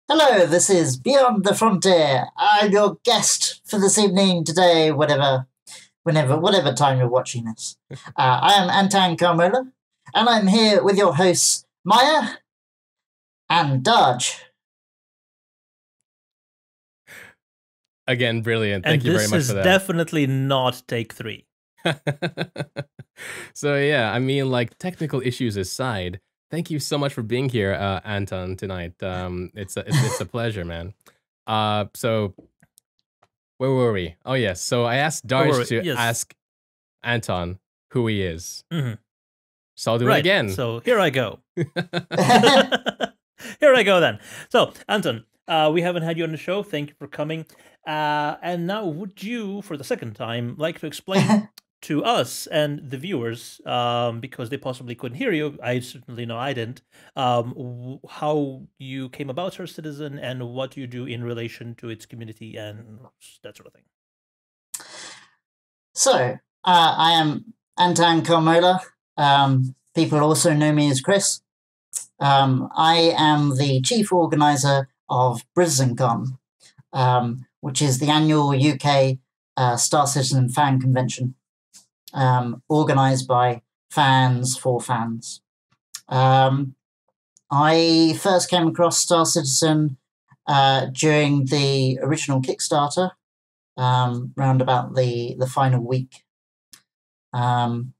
Hello, this is Beyond the Frontier. I'm your guest for this evening, today, whatever time you're watching this. I am Antan Karmola, and I'm here with your hosts, Maya and Dodge. Again, brilliant. Thank you very much for that. And this is definitely not take 3. So yeah, I mean, like, technical issues aside, thank you so much for being here, Anton, tonight. It's a pleasure, man. So where were we? Oh yes. So I asked Darsh to ask Anton who he is. Mm-hmm. So I'll do it again. So here I go. Here I go then. So Anton, we haven't had you on the show. Thank you for coming. And now, would you, for the second time, like to explain to us and the viewers, because they possibly couldn't hear you, I certainly know I didn't, how you came about Star Citizen and what you do in relation to its community and that sort of thing. So, I am Antan Karmola. People also know me as Chris. I am the chief organizer of Britizencon, which is the annual UK Star Citizen fan convention, organized by fans for fans. I first came across Star Citizen during the original Kickstarter, round about the final week. And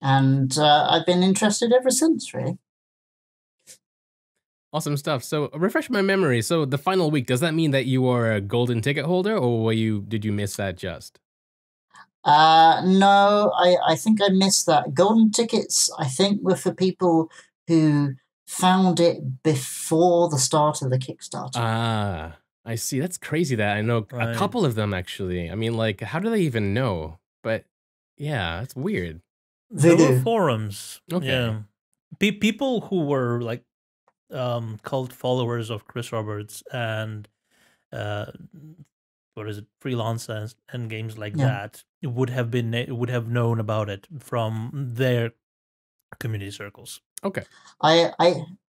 I've been interested ever since, really. Awesome stuff. So refresh my memory. So the final week, does that mean that you were a golden ticket holder, or did you miss that just? No, I think I missed that. Golden tickets, I think, were for people who found it before the start of the Kickstarter. Ah, I see. That's crazy that I know a couple of them, actually. I mean, like, how do they even know? But yeah, that's weird. There were forums. Okay. Yeah. People who were like cult followers of Chris Roberts and freelance and games like that would have known about it from their community circles. Okay. I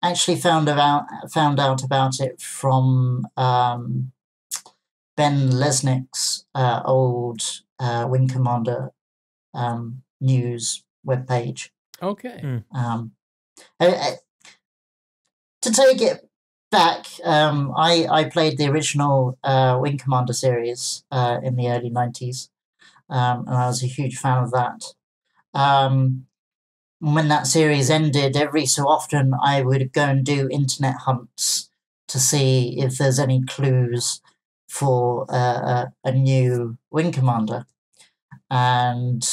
actually found out about it from Ben Lesnick's old Wing Commander news webpage. Okay. To take it back, I played the original Wing Commander series in the early 90s, and I was a huge fan of that. When that series ended, every so often I would go and do internet hunts to see if there's any clues for a new Wing Commander. And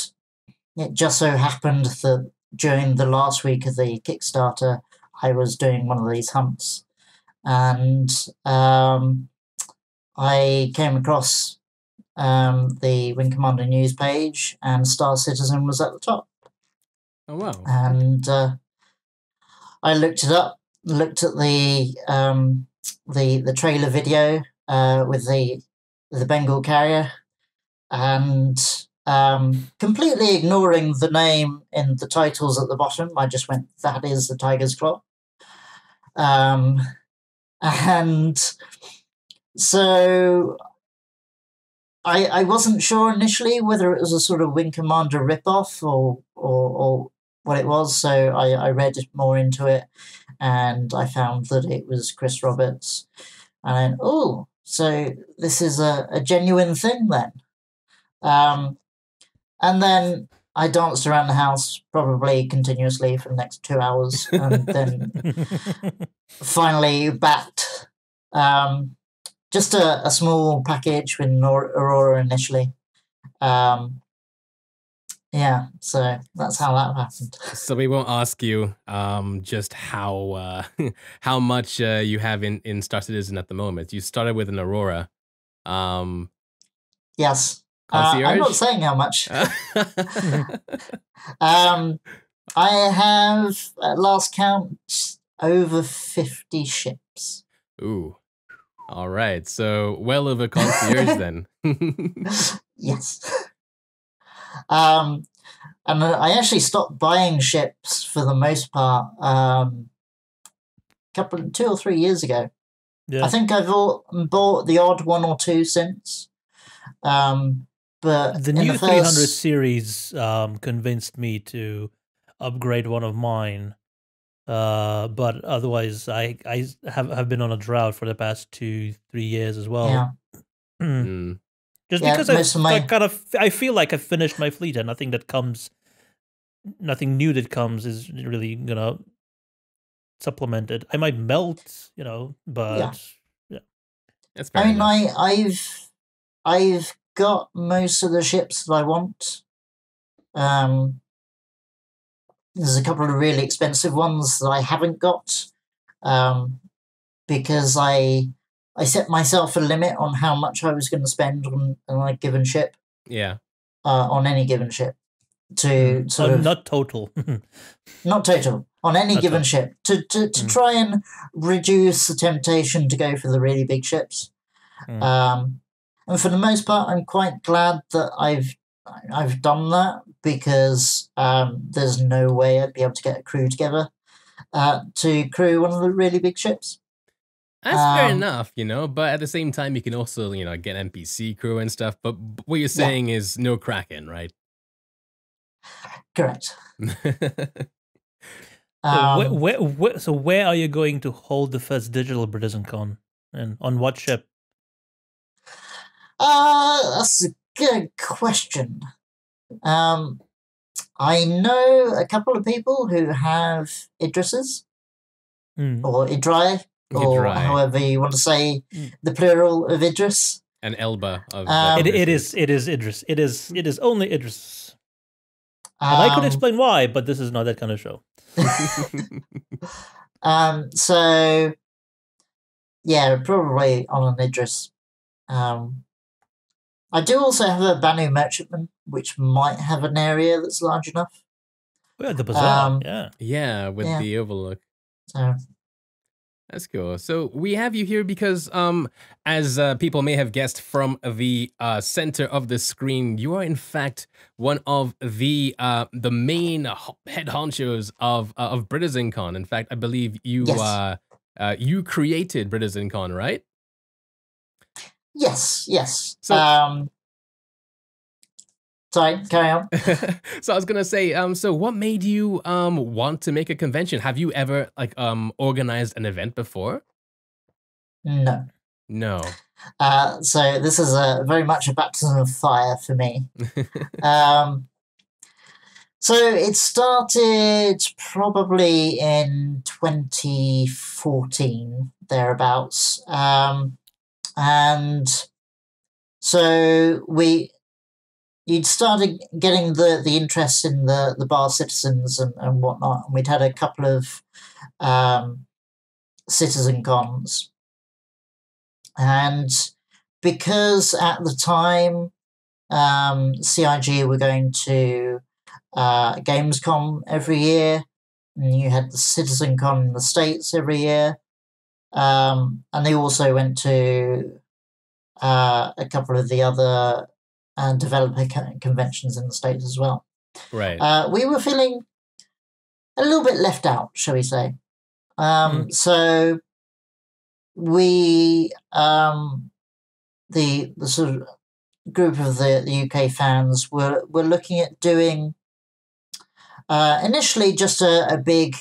it just so happened that during the last week of the Kickstarter, I was doing one of these hunts. And I came across the Wing Commander news page, and Star Citizen was at the top. Oh wow! And I looked it up, looked at the trailer video with the Bengal carrier, and completely ignoring the name in the titles at the bottom, I just went, "That is the Tiger's Claw." And so I wasn't sure initially whether it was a sort of Wing Commander ripoff or what it was. So I read more into it, and I found that it was Chris Roberts. And I went, oh, so this is a genuine thing then. And then I danced around the house probably continuously for the next 2 hours, and then finally backed just a small package with Aurora initially. Yeah, so that's how that happened. So we won't ask you just how how much you have in Star Citizen at the moment. You started with an Aurora. Yes. I'm not saying how much. I have, at last count, over 50 ships. Ooh. All right. So well over concierge then. Yes. And I actually stopped buying ships for the most part 2 or 3 years ago. Yeah. I think I've bought the odd one or two since. But The in new the 300 first, series convinced me to upgrade one of mine. But otherwise, I have been on a drought for the past 2-3 years as well. yeah, Mm. Just Yeah, because most of my- I feel like I've finished my fleet, and nothing new that comes is really gonna supplement it. I might melt, but yeah. That's fair I mean, enough. I've got most of the ships that I want. There's a couple of really expensive ones that I haven't got, because I set myself a limit on how much I was going to spend on a given ship. Yeah. On any given ship, to sort of not total. not total on any Not given total. ship to try and reduce the temptation to go for the really big ships. And for the most part, I'm quite glad that I've done that, because there's no way I'd be able to get a crew together to crew one of the really big ships. That's fair enough, but at the same time, you can also, get NPC crew and stuff. But what you're saying is no Kraken, right? Correct. So where are you going to hold the first digital Britizencon, and on what ship? That's a good question. I know a couple of people who have Idrises, or Idrai, or however you want to say the plural of Idris. An Elba of it is Idris. It is only Idris. And I could explain why, but this is not that kind of show. So yeah, probably on an Idris. I do also have a Banu merchantman, which might have an area that's large enough. Oh, yeah, the bazaar, yeah, with the overlook. So that's cool. So we have you here because, as people may have guessed from the center of the screen, you are in fact one of the main head honchos of Britizencon. In fact, I believe you you created Britizencon, right? Yes. So, sorry, carry on. So I was gonna say, so what made you want to make a convention? Have you ever organized an event before? No. So this is very much a baptism of fire for me. So it started probably in 2014 thereabouts, and so you'd started getting the interest in the bar citizens and whatnot, and we'd had a couple of citizen cons. And because at the time CIG were going to Gamescom every year, and you had the CitizenCon in the States every year, and they also went to a couple of the other developer conventions in the States as well. Right. We were feeling a little bit left out, shall we say. So we, the sort of group of the UK fans were looking at doing initially just a big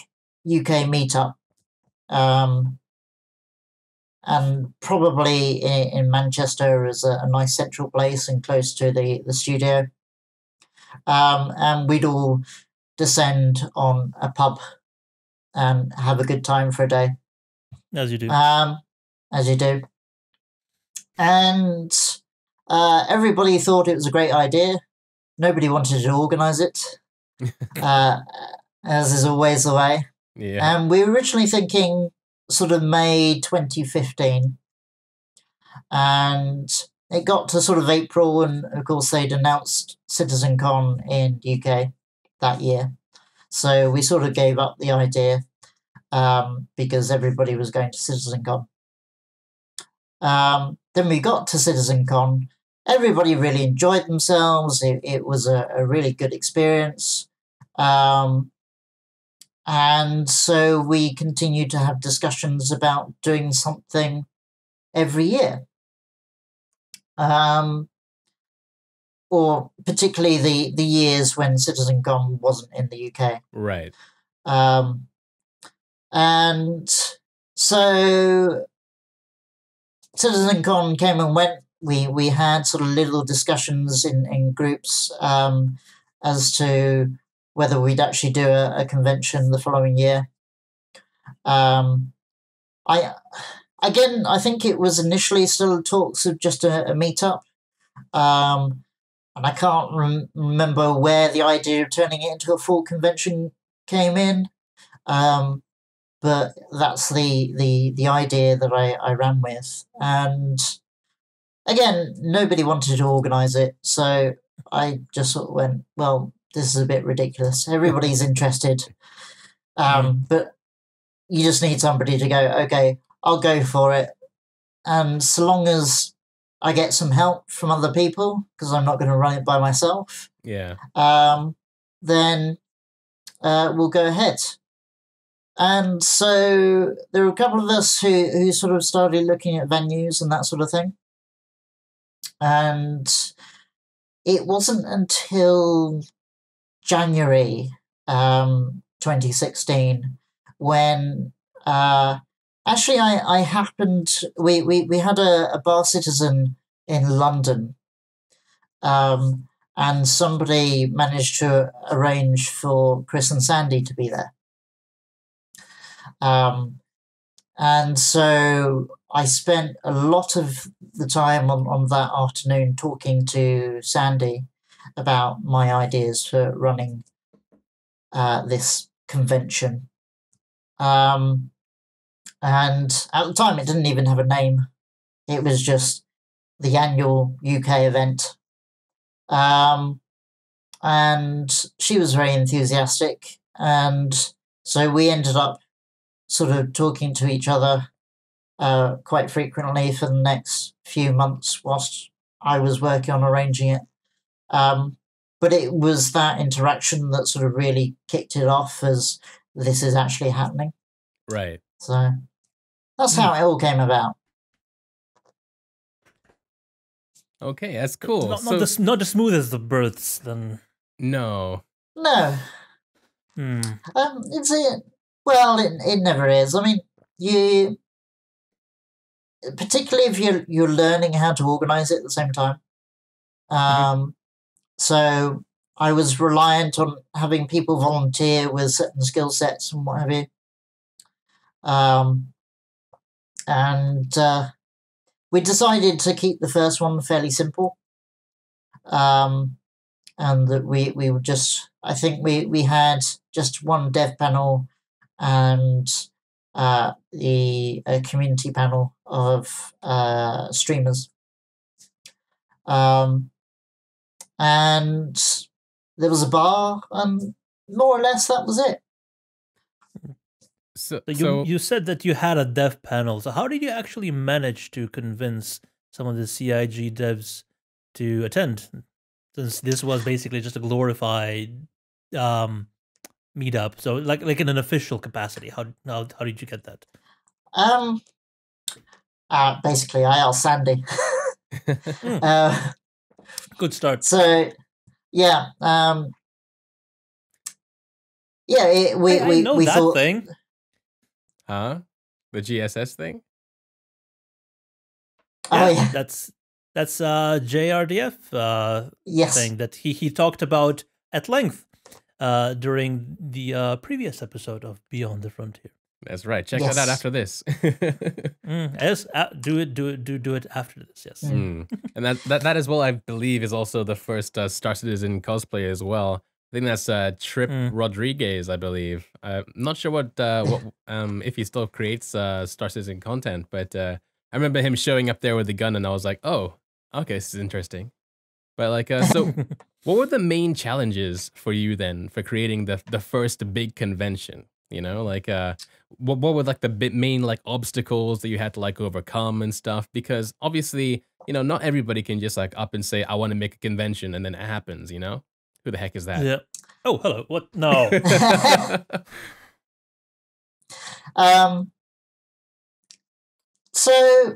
UK meetup, and probably in Manchester as a nice central place and close to the studio. And we'd all descend on a pub and have a good time for a day. As you do. As you do. And everybody thought it was a great idea. Nobody wanted to organise it, as is always the way. Yeah. And we were originally thinking sort of May 2015. And it got to sort of April, and of course they'd announced CitizenCon in UK that year. So we sort of gave up the idea because everybody was going to CitizenCon. Then we got to CitizenCon. Everybody really enjoyed themselves. It was a really good experience. And so we continued to have discussions about doing something every year. Or particularly the years when Britizencon wasn't in the UK. Right. And so Britizencon came and went. We had sort of little discussions in groups as to whether we'd actually do a convention the following year. I think it was initially still talks of just a meetup. And I can't remember where the idea of turning it into a full convention came in. But that's the idea that I ran with. And again, nobody wanted to organise it. So I just sort of went, well, this is a bit ridiculous. Everybody's interested. But you just need somebody to go, okay, I'll go for it. And so long as I get some help from other people, because I'm not going to run it by myself, Yeah. then we'll go ahead. And so there were a couple of us who sort of started looking at venues and that sort of thing. And it wasn't until January 2016 when actually I happened, we had a bar citizen in London, and somebody managed to arrange for Chris and Sandy to be there. And so I spent a lot of the time on that afternoon talking to Sandy about my ideas for running this convention. And at the time, it didn't even have a name. It was just the annual UK event. And she was very enthusiastic. And so we ended up sort of talking to each other quite frequently for the next few months whilst I was working on arranging it. But it was that interaction that sort of really kicked it off as this is actually happening. Right. So that's how it all came about. Okay, that's cool. Not the smoothest of births, then. No. No. It never is. I mean, you, particularly if you're learning how to organize it at the same time. So I was reliant on having people volunteer with certain skill sets and what have you. And we decided to keep the first one fairly simple. And that we would just, I think we had just one dev panel and the community panel of streamers. And there was a bar, and more or less that was it. So you said that you had a dev panel. So how did you actually manage to convince some of the CIG devs to attend? Since this was basically just a glorified meetup, so like in an official capacity, how did you get that? Basically, I asked Sandy. Good start. So, yeah, I know we that thought thing. Huh? The GSS thing? Oh yeah, that's JRDF yes. thing that he talked about at length during the previous episode of Beyond the Frontier. That's right. Check that out after this. Yes, do it after this. Yes. And that as well, I believe, is also the first Star Citizen cosplay as well. I think that's Trip Rodriguez, I believe. I'm not sure what if he still creates Star Citizen content, but I remember him showing up there with the gun, and I was like, oh, okay, this is interesting. But like, so what were the main challenges for you then for creating the first big convention? You know, like what were like the main like obstacles that you had to like overcome and stuff? Because obviously, you know, not everybody can just like up and say, I want to make a convention, and then it happens, you know? Who the heck is that? Yeah. Oh, hello. What? No. So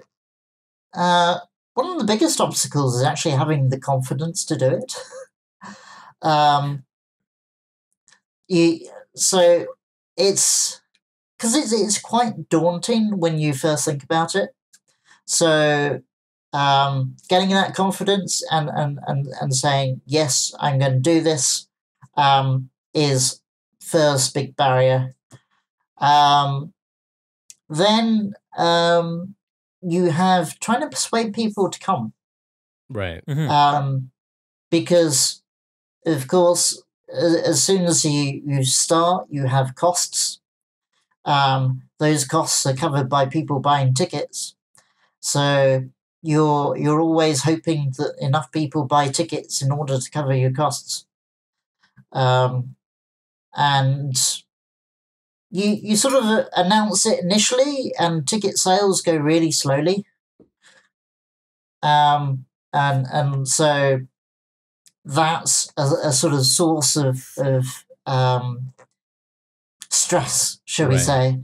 one of the biggest obstacles is actually having the confidence to do it. So it's because it's quite daunting when you first think about it. So getting that confidence and saying, yes, I'm going to do this, is first big barrier. Then you have trying to persuade people to come. Right. Because, of course, as soon as you start, you have costs. Those costs are covered by people buying tickets. So you're always hoping that enough people buy tickets in order to cover your costs. And you sort of announce it initially, and ticket sales go really slowly. And so that's a sort of source of stress, shall we say.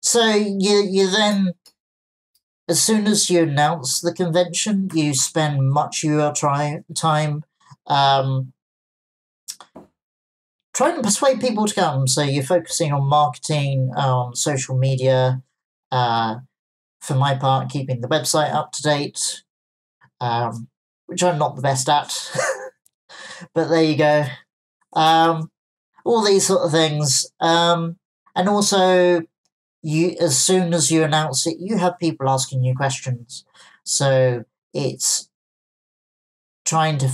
So you then, as soon as you announce the convention, you spend much of your time trying to persuade people to come. So you're focusing on marketing, social media, for my part, keeping the website up to date, which I'm not the best at. But there you go. All these sort of things. And also, as soon as you announce it, you have people asking you questions. So it's trying to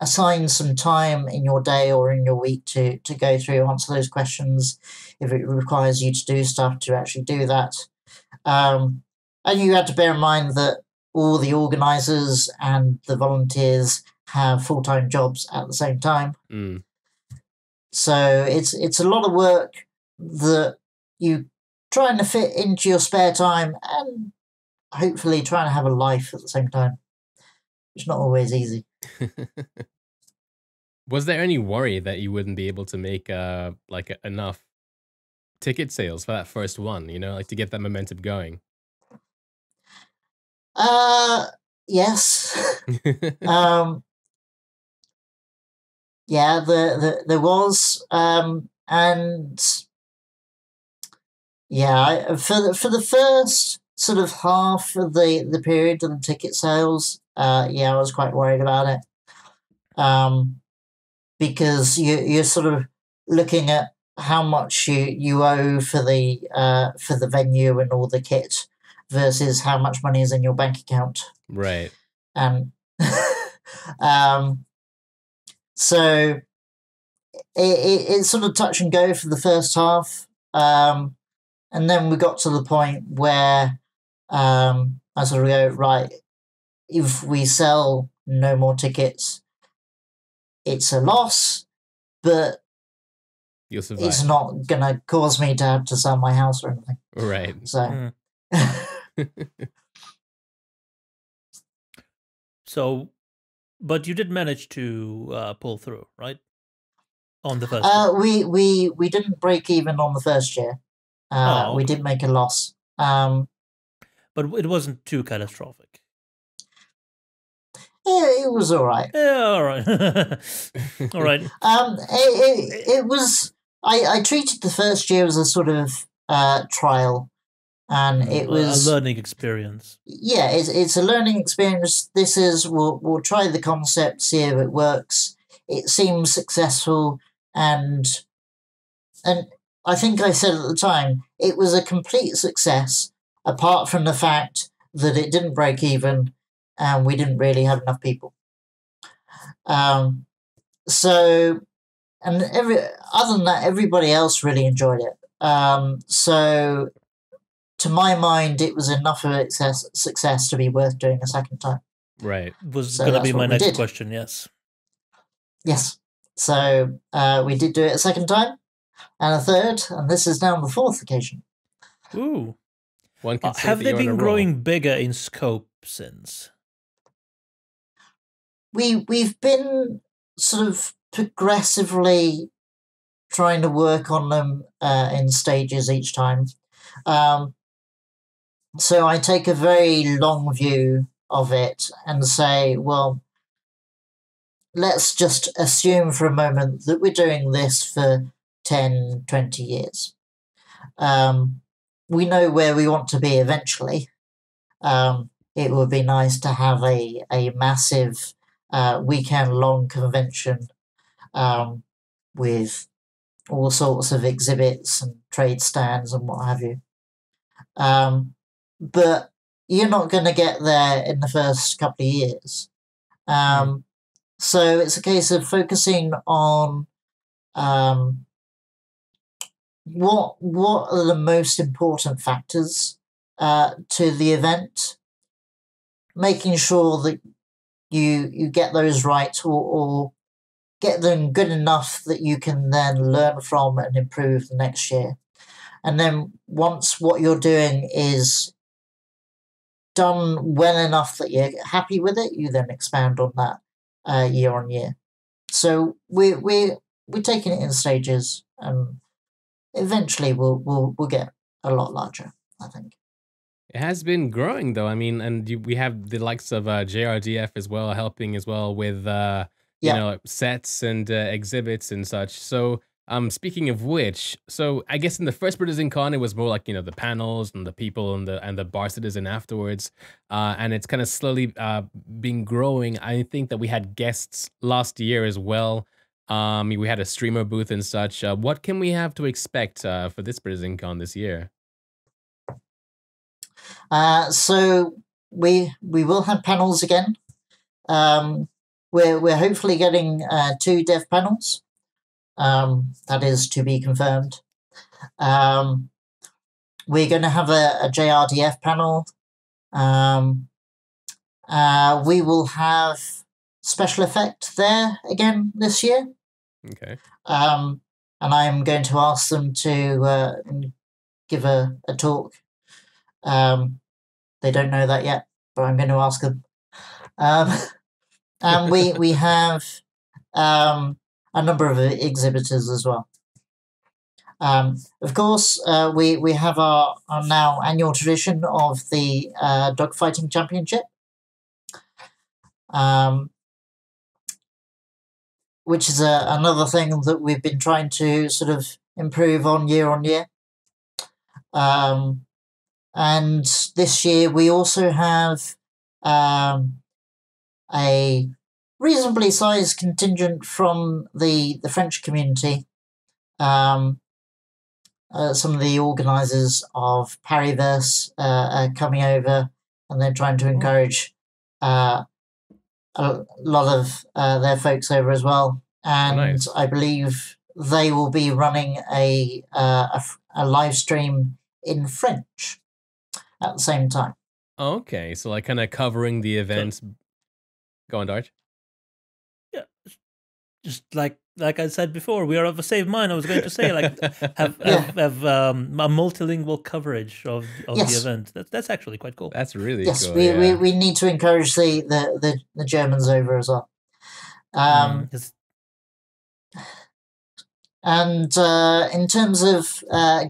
assign some time in your day or in your week to go through and answer those questions. If it requires you to do stuff, to actually do that. And you have to bear in mind that all the organisers and the volunteers have full-time jobs at the same time. So it's a lot of work that you trying to fit into your spare time and hopefully trying to have a life at the same time. It's not always easy. Was there any worry that you wouldn't be able to make enough ticket sales for that first one, like to get that momentum going? Yes. Yeah, there was, and yeah, for the first sort of half of the period of the ticket sales, I was quite worried about it, because you're sort of looking at how much you owe for the venue and all the kit versus how much money is in your bank account. Right. And so it's sort of touch and go for the first half. And then we got to the point where I sort of go, right, if we sell no more tickets, it's a loss, but you'll survive. It's not going to cause me to have to sell my house or anything. Right. So... So, but you did manage to pull through, right? On the first year. We didn't break even on the first year. Okay. We did make a loss. But it wasn't too catastrophic. Yeah, it was all right. Yeah, all right. All right. It was... I treated the first year as a sort of trial. And it was a learning experience. Yeah, it's a learning experience. This is we'll try the concept, see if it works. It seems successful, and I think I said at the time it was a complete success. Apart from the fact that it didn't break even, and we didn't really have enough people. So, and other than that, everybody else really enjoyed it. So. To my mind, it was enough of a success to be worth doing a second time. Right. Was going to be my next question, yes. Yes. So we did do it a second time and a third, and this is now the fourth occasion. Ooh. One can say have they been growing bigger in scope since? We've been sort of progressively trying to work on them in stages each time. So I take a very long view of it and say, well, let's just assume for a moment that we're doing this for 10, 20 years. We know where we want to be eventually. It would be nice to have a massive weekend-long convention with all sorts of exhibits and trade stands and what have you. But you're not going to get there in the first couple of years. So it's a case of focusing on what are the most important factors to the event, making sure that you get those right or get them good enough that you can then learn from and improve the next year. And then once what you're doing is done well enough that you're happy with it, you then expand on that year on year. So we're taking it in stages, and eventually we'll get a lot larger, I think. It has been growing though. I mean, and we have the likes of JRDF as well, helping as well with you know, sets and exhibits and such. So speaking of which, so I guess in the first Britizencon it was more like, you know, the panels and the people and the bar citizen afterwards, and it's kind of slowly been growing. I think that we had guests last year as well. We had a streamer booth and such. What can we have to expect for this Britizencon this year? So we will have panels again. We're hopefully getting 2 dev panels. That is to be confirmed. We're going to have a JRDF panel. We will have special effect there again this year. Okay. And I'm going to ask them to give a talk. They don't know that yet, but I'm going to ask them. And we have a number of exhibitors as well. Of course, we have our now annual tradition of the dogfighting championship, which is another thing that we've been trying to sort of improve on year. And this year we also have a reasonably sized contingent from the French community. Some of the organisers of Pariverse are coming over, and they're trying to encourage a lot of their folks over as well. And nice. I believe they will be running a live stream in French at the same time. Okay, so like kind of covering the events. Go on, Dart. Yeah, just like I said before, we are of a same mind. I was going to say, like, have a multilingual coverage of the event. That's actually quite cool. That's really yes, cool. We need to encourage the Germans over as well. And in terms of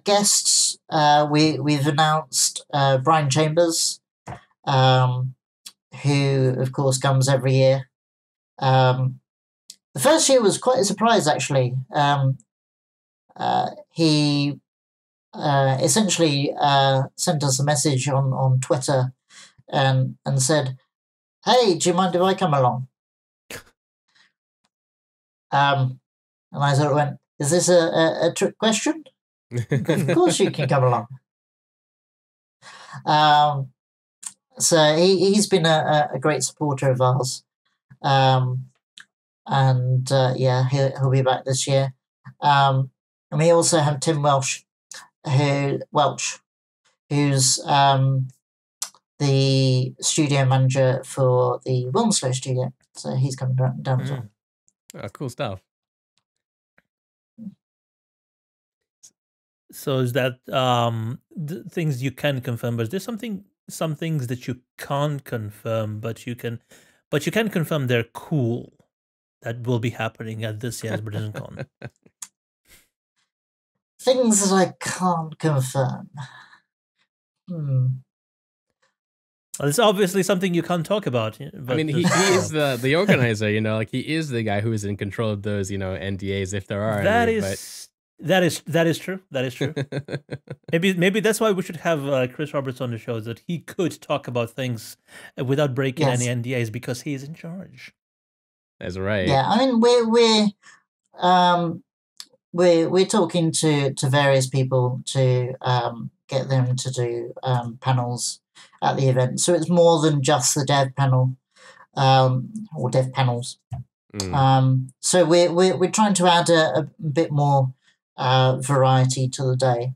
guests, we've announced Brian Chambers, who of course comes every year. The first year was quite a surprise, actually. He essentially sent us a message on Twitter and said, "Hey, do you mind if I come along?" And I sort of went, "Is this a trick question?" Of course you can come along. So he's been a great supporter of ours. And he'll be back this year. And we also have Tim Welch, who's the studio manager for the Wilmslow studio. So he's coming down as well. Oh, cool stuff. So is that things you can confirm? But is there some things that you can't confirm, but you can confirm they're cool, that will be happening at this year's Britizencon? Things that I can't confirm. Well, it's obviously something you can't talk about. But I mean, he is the organizer, like he is the guy who is in control of those, NDAs if there are any. That is true. That is true. Maybe that's why we should have Chris Roberts on the show, that he could talk about things without breaking any NDAs because he is in charge. That's right. Yeah, I mean we're talking to various people to get them to do panels at the event. So it's more than just the dev panel or dev panels. So we're trying to add a bit more variety to the day,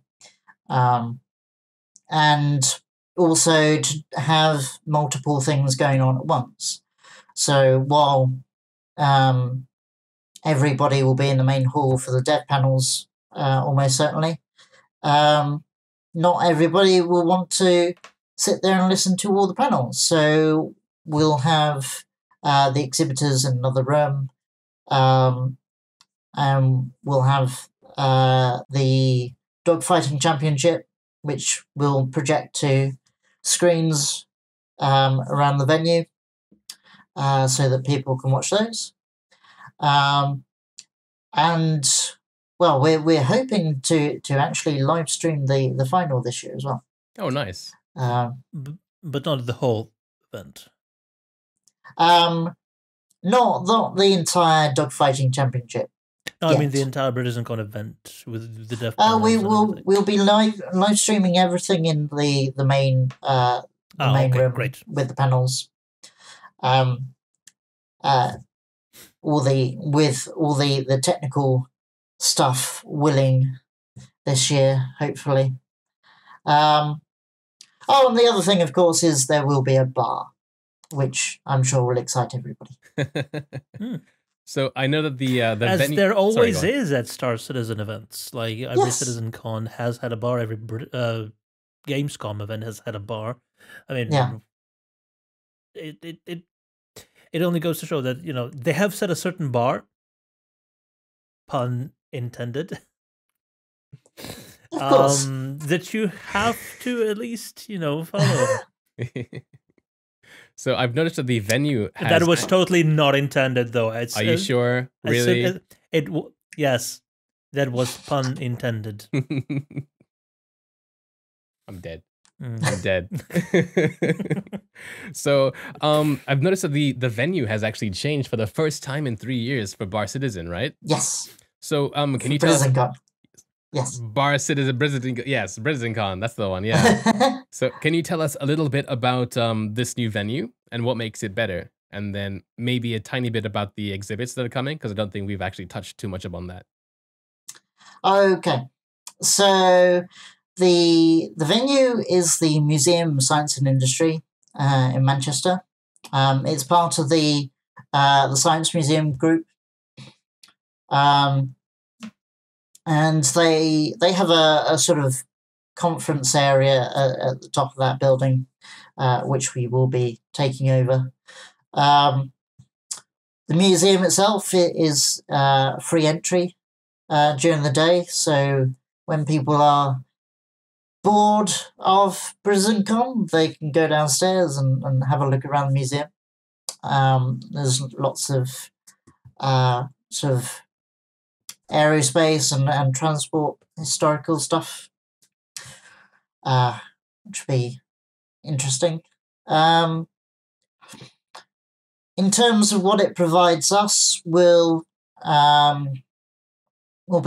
and also to have multiple things going on at once. So while everybody will be in the main hall for the dev panels, almost certainly, not everybody will want to sit there and listen to all the panels. So we'll have the exhibitors in another room, and we'll have the dogfighting championship, which will project to screens around the venue, so that people can watch those. And well, we're hoping to actually live stream the final this year as well. Oh, nice. But not the whole event. Not the entire dogfighting championship. No, I mean the entire Britizencon event with the dev. We'll be live streaming everything in the main main room with the panels. All the technical stuff willing this year, hopefully. And the other thing, of course, is there will be a bar, which I'm sure will excite everybody. So I know that the as venue, there always is at Star Citizen events. Like every Britizencon has had a bar. Every Gamescom event has had a bar. I mean, it only goes to show that they have set a certain bar. Pun intended. That you have to at least follow. So I've noticed that the venue has... That was totally not intended, though. Are you sure? Really? Yes, that was pun intended. I'm dead. I'm dead. So I've noticed that the venue has actually changed for the first time in 3 years for Bar Citizen, right? Yes. So can you tell us... Yes. Bar Citizen, yes, Britizencon, that's the one, yeah. So can you tell us a little bit about this new venue and what makes it better? And then maybe a tiny bit about the exhibits that are coming, because I don't think we've actually touched too much upon that. Okay. So the venue is the Museum of Science and Industry in Manchester. It's part of the Science Museum group. And they have a sort of conference area at the top of that building, which we will be taking over. The museum itself is free entry during the day, so when people are bored of Britizencon, they can go downstairs and have a look around the museum. There's lots of sort of aerospace and transport historical stuff, which will be interesting. In terms of what it provides us, we'll be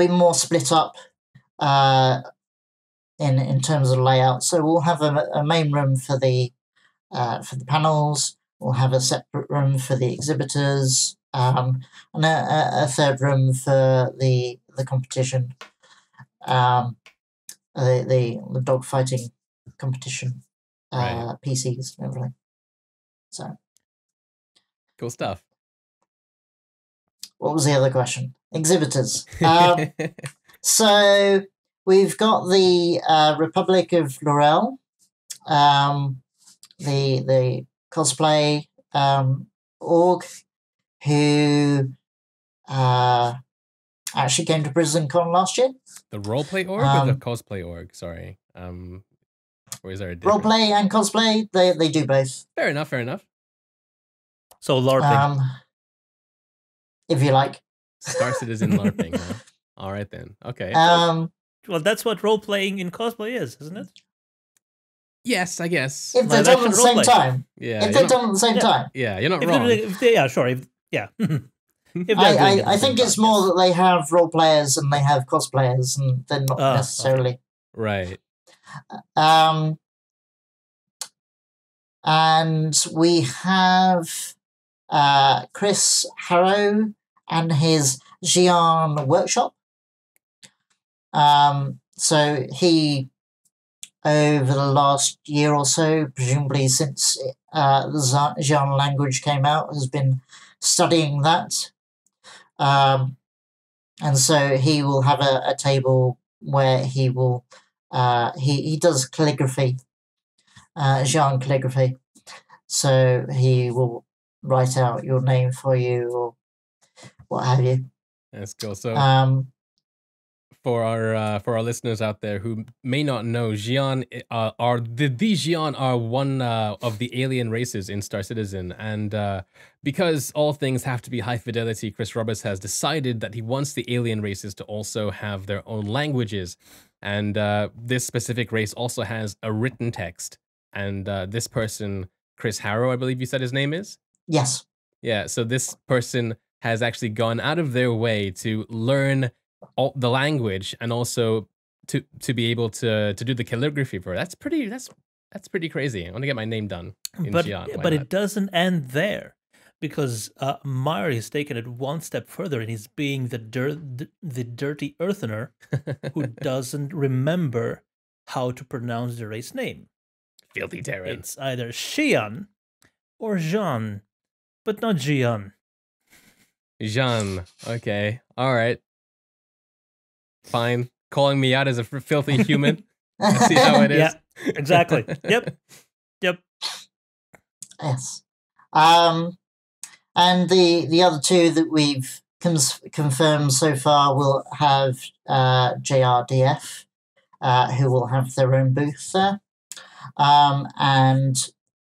more split up in terms of layout. So we'll have a main room for the panels. We'll have a separate room for the exhibitors. And a third room for the competition, the dogfighting competition, right. PCs and everything. So cool stuff. What was the other question? Exhibitors. So we've got the Republic of Laurel, the cosplay org, who actually came to Britizencon last year. The roleplay org or the cosplay org? Sorry. Or is there a difference? Roleplay and cosplay, they do both. Fair enough, fair enough. So LARPing. If you like. Star Citizen LARPing, huh? All right then. Okay. Well, that's what role-playing in cosplay is, isn't it? Yes, I guess. If they're done at the same time. Yeah. If they're done at the same time. Yeah, you're not If wrong. yeah, sure. If they're doing it I at the think same it's time, more yes. that they have role players and they have cosplayers, and they're not necessarily. Right. And we have Chris Harrow and his Xi'an workshop. So he, over the last year or so, presumably since the Xi'an language came out, has been studying that. And so he will have a table where he will he does calligraphy, Xi'an calligraphy. So he will write out your name for you or what have you. That's cool. So for our listeners out there who may not know, Xi'an the Xi'an are one of the alien races in Star Citizen, and because all things have to be high fidelity, Chris Roberts has decided that he wants the alien races to also have their own languages, and this specific race also has a written text. And this person, Chris Harrow, I believe you said his name is? Yes. Yeah. So this person has actually gone out of their way to learn all the language and also to be able to do the calligraphy for it. That's pretty crazy. I want to get my name done in Xi'an. But it doesn't end there, because Meyer has taken it one step further, and he's being the dirty earthener who doesn't remember how to pronounce the race name. Filthy Terran. It's either Xi'an or Jean, but not Xi'an. Jean. Okay. All right. Fine. Calling me out as a filthy human. I see how it is. Yeah, exactly. Yep. Yes. And the other two that we've confirmed so far will have JRDF, who will have their own booth there. And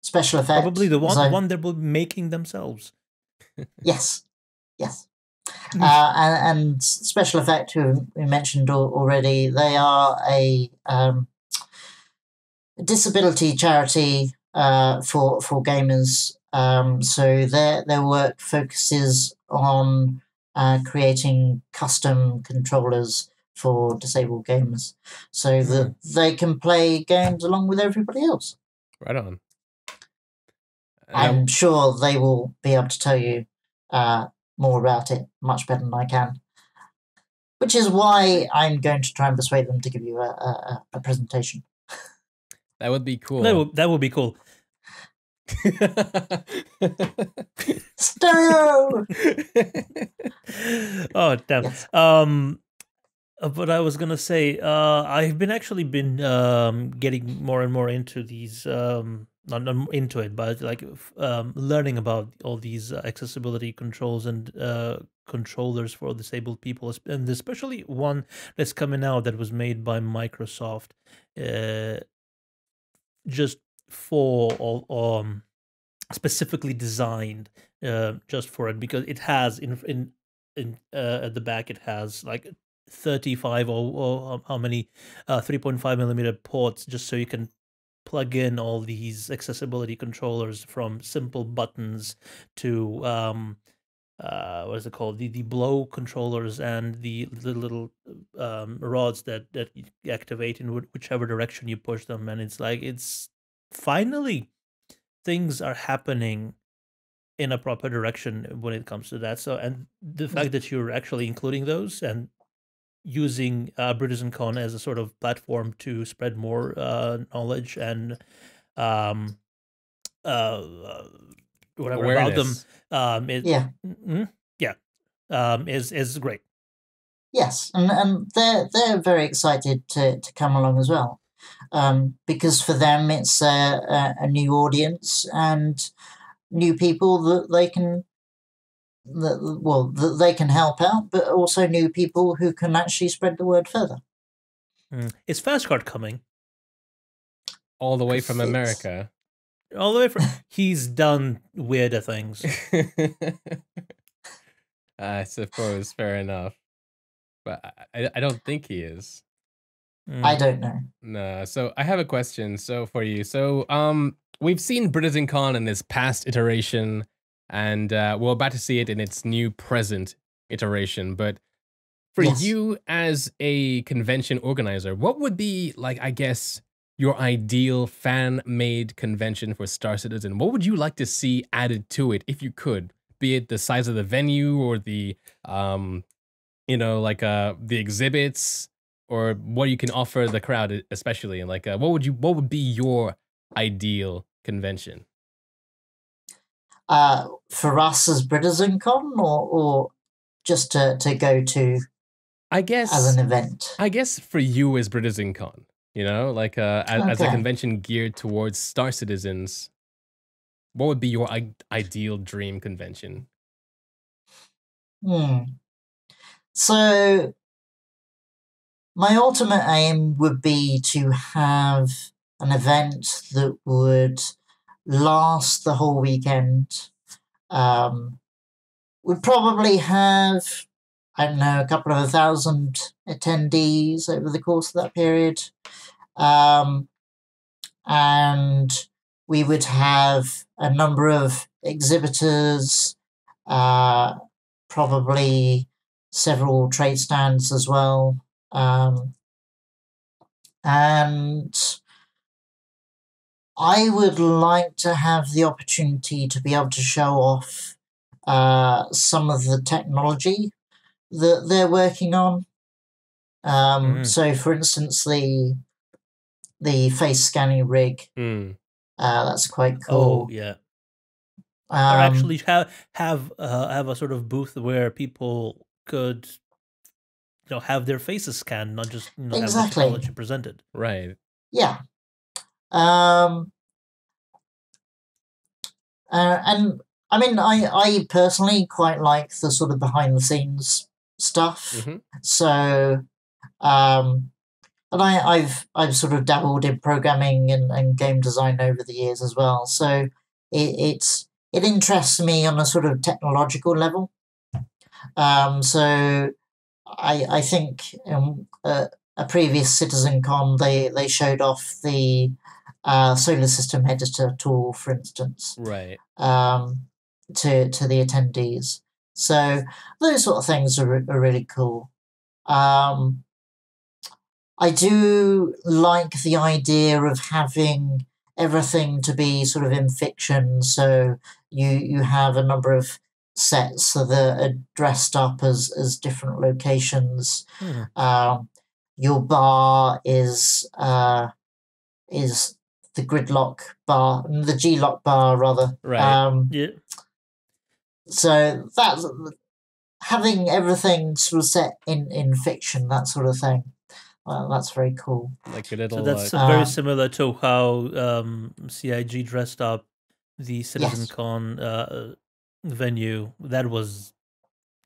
special effects. Probably the one they will be making themselves. Yes. And special effect, who we mentioned already, they are a disability charity for gamers. So their work focuses on creating custom controllers for disabled gamers, so that they can play games along with everybody else. Right on. I'm sure they will be able to tell you more about it much better than I can, which is why I'm going to try and persuade them to give you a presentation. That would be cool. That would be cool. Stereo! Oh, damn. Yes. But I was gonna say, I've been getting more and more into these, not into it, but like learning about all these accessibility controls and controllers for disabled people, and especially one that's coming out that was made by Microsoft, just for all, specifically designed just for it, because it has in at the back it has like 35 or how many 3.5 millimeter ports, just so you can plug in all these accessibility controllers, from simple buttons to what is it called, the blow controllers, and the little rods that you activate in whichever direction you push them. And it's finally things are happening in a proper direction when it comes to that. So, and the fact that you're actually including those and using Britizencon as a sort of platform to spread more knowledge and whatever Awareness. about them, is great. Yes, and they're very excited to come along as well, because for them it's a new audience and new people that they can that they can help out, but also new people who can actually spread the word further. Is Fastcard coming? all the way from It's- America. All the way from he's done weirder things. I suppose, fair enough. But I don't think he is. I don't know. No. So I have a question. So for you. So we've seen Britizencon in this past iteration, and we're about to see it in its new present iteration. But for Yes. you as a convention organizer, what would be like, I guess, your ideal fan-made convention for Star Citizen? What would you like to see added to it if you could? Be it the size of the venue or the the exhibits or what you can offer the crowd especially, and like what would be your ideal convention? For us as Britizencon, or just to go to I guess as an event? I guess for you as Britizencon, like as a Okay. convention geared towards Star Citizens, what would be your ideal dream convention? So my ultimate aim would be to have an event that would last the whole weekend. Would probably have, I don't know, a couple of 1,000 attendees over the course of that period. And we would have a number of exhibitors, probably several trade stands as well. And I would like to have the opportunity to be able to show off some of the technology that they're working on. So, for instance, the face scanning rig. That's quite cool. Oh yeah. Or Um, actually have a sort of booth where people could have their faces scanned, not just have the Exactly. technology presented. Right. yeah. And I mean, I personally quite like the sort of behind the scenes stuff. So, and I've sort of dabbled in programming and game design over the years as well. So it interests me on a sort of technological level. So I think a previous CitizenCon they showed off the solar system editor tool, for instance, Right. to the attendees. So those sort of things are really cool. I do like the idea of having everything to be sort of in fiction. So you have a number of sets that are dressed up as different locations. Your bar is the gridlock bar, the G-lock bar rather. Right. Yeah. So that's having everything sort of set in fiction, that sort of thing. That's very cool. Like a little. So that's very similar to how CIG dressed up the CitizenCon venue. That was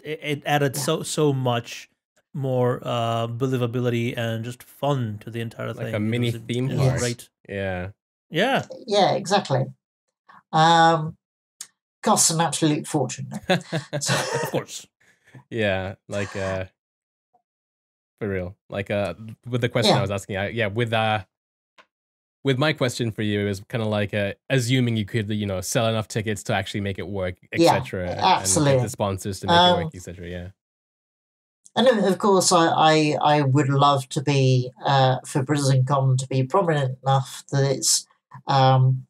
it added so much more believability and just fun to the entire thing. Like a mini theme Yes. park. Right. Yeah. Yeah. Yeah, exactly. Costs an absolute fortune. Of course. Yeah, like for real. Like with the question I was asking, with my question for you, it was kind of like assuming you could sell enough tickets to actually make it work, etc. Absolutely. And get the sponsors to make it work, etc. Yeah. And of course, I would love to be for Britizencon to be prominent enough that it's on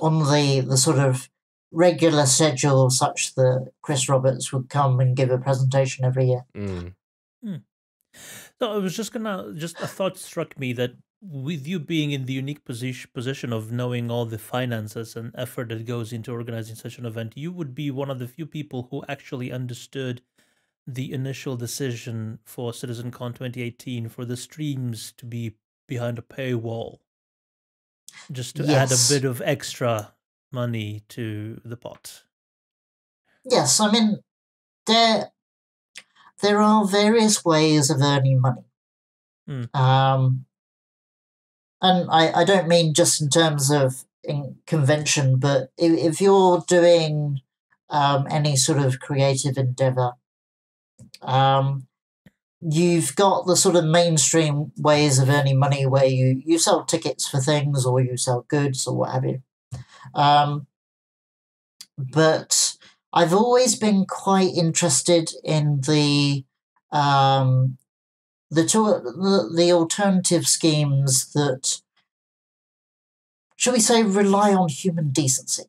the sort of regular schedule, such that Chris Roberts would come and give a presentation every year. So I was just a thought struck me that with you being in the unique position of knowing all the finances and effort that goes into organizing such an event, you would be one of the few people who actually understood the initial decision for CitizenCon 2018 for the streams to be behind a paywall, just to add a bit of extra money to the pot. Yes, I mean, there are various ways of earning money. and I don't mean just in terms of in convention, but if you're doing any sort of creative endeavor, you've got the sort of mainstream ways of earning money where you sell tickets for things or you sell goods or what have you. But I've always been quite interested in the alternative schemes that, shall we say, rely on human decency.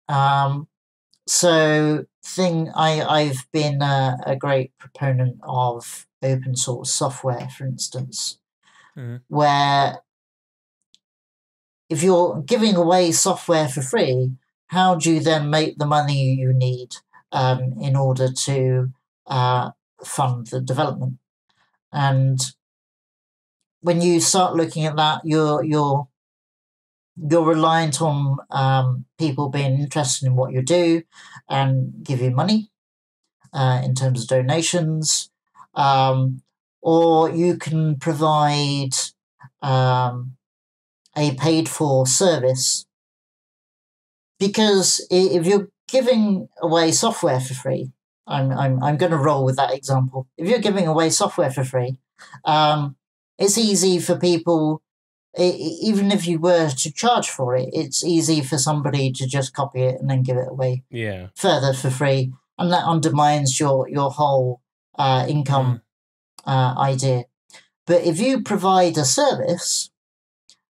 I've been a great proponent of open source software, for instance, where if you're giving away software for free, how do you then make the money you need in order to fund the development? And when you start looking at that, you're reliant on people being interested in what you do and give you money in terms of donations, or you can provide a paid-for service. Because if you're giving away software for free, I'm going to roll with that example. If you're giving away software for free, it's easy for people. Even if you were to charge for it, it's easy for somebody to just copy it and then give it away further for free, and that undermines your whole income idea. But if you provide a service,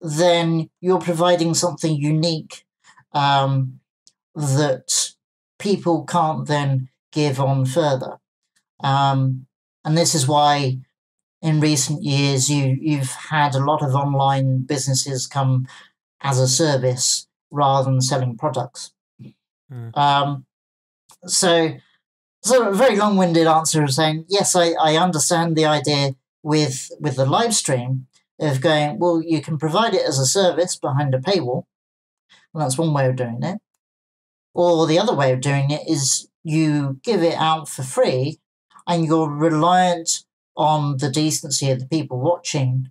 then you're providing something unique that people can't then give on further. And this is why in recent years you've had a lot of online businesses come as a service rather than selling products. So a very long-winded answer of saying, yes, I understand the idea with the live stream of going, well, you can provide it as a service behind a paywall. And that's one way of doing it. Or the other way of doing it is you give it out for free and you're reliant on the decency of the people watching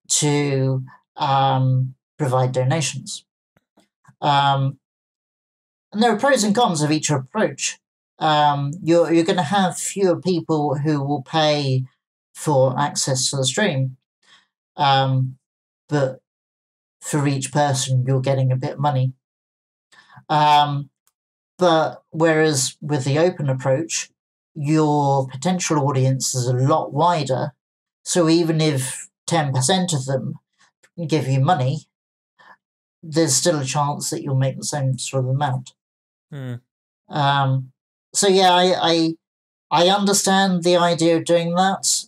to provide donations. And there are pros and cons of each approach. You're going to have fewer people who will pay for access to the stream. But for each person, you're getting a bit of money. But whereas with the open approach, your potential audience is a lot wider. So even if 10% of them give you money, there's still a chance that you'll make the same sort of amount. So yeah, I understand the idea of doing that.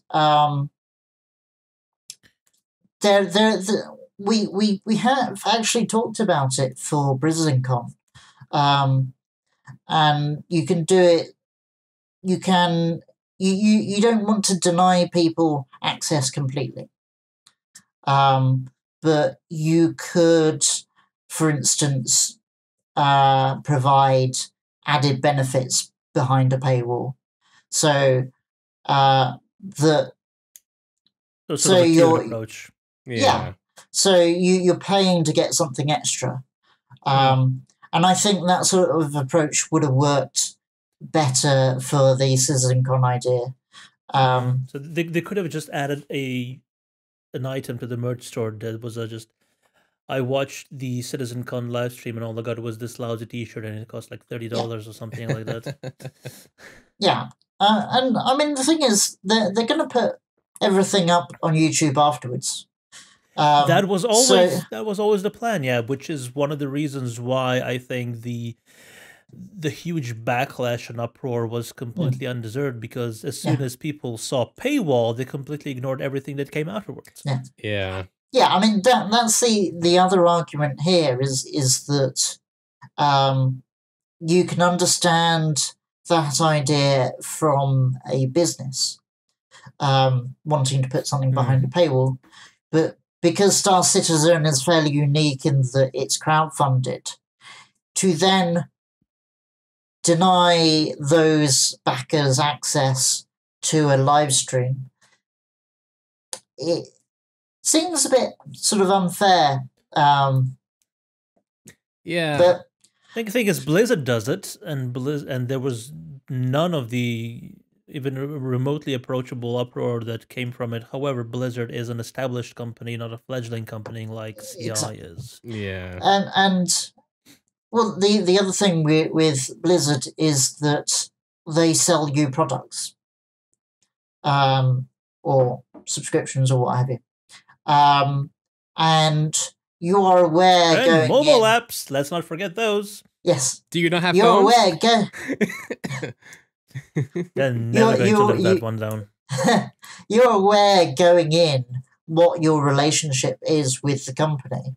We have actually talked about it for Britizencon. And you can do it. You don't want to deny people access completely. But you could, for instance, provide added benefits behind a paywall. So your approach. Yeah. So you're paying to get something extra. And I think that sort of approach would have worked better for the Britizencon idea. So they could have just added an item to the merch store that was just, I watched the Britizencon live stream and all I got was this lousy t-shirt and it cost like $30 or something like that. Yeah. And I mean, the thing is, they're going to put everything up on YouTube afterwards. That was always the plan, yeah, which is one of the reasons why I think the huge backlash and uproar was completely undeserved, because as soon as people saw paywall, they completely ignored everything that came afterwards. Yeah. I mean, that's the other argument here is that you can understand that idea from a business wanting to put something behind a paywall, but because Star Citizen is fairly unique in that it's crowdfunded, to then deny those backers access to a live stream, seems a bit sort of unfair. Yeah. But The thing is, Blizzard does it, and there was none of the even remotely approachable uproar that came from it. However, Blizzard is an established company, not a fledgling company like CI is. Yeah. and well, the other thing with Blizzard is that they sell you products, or subscriptions or what have you, and you are aware And going mobile in, apps, let's not forget those. yes, Do you not have you're phones? aware They're never going to live that one down. you're aware going in what your relationship is with the company.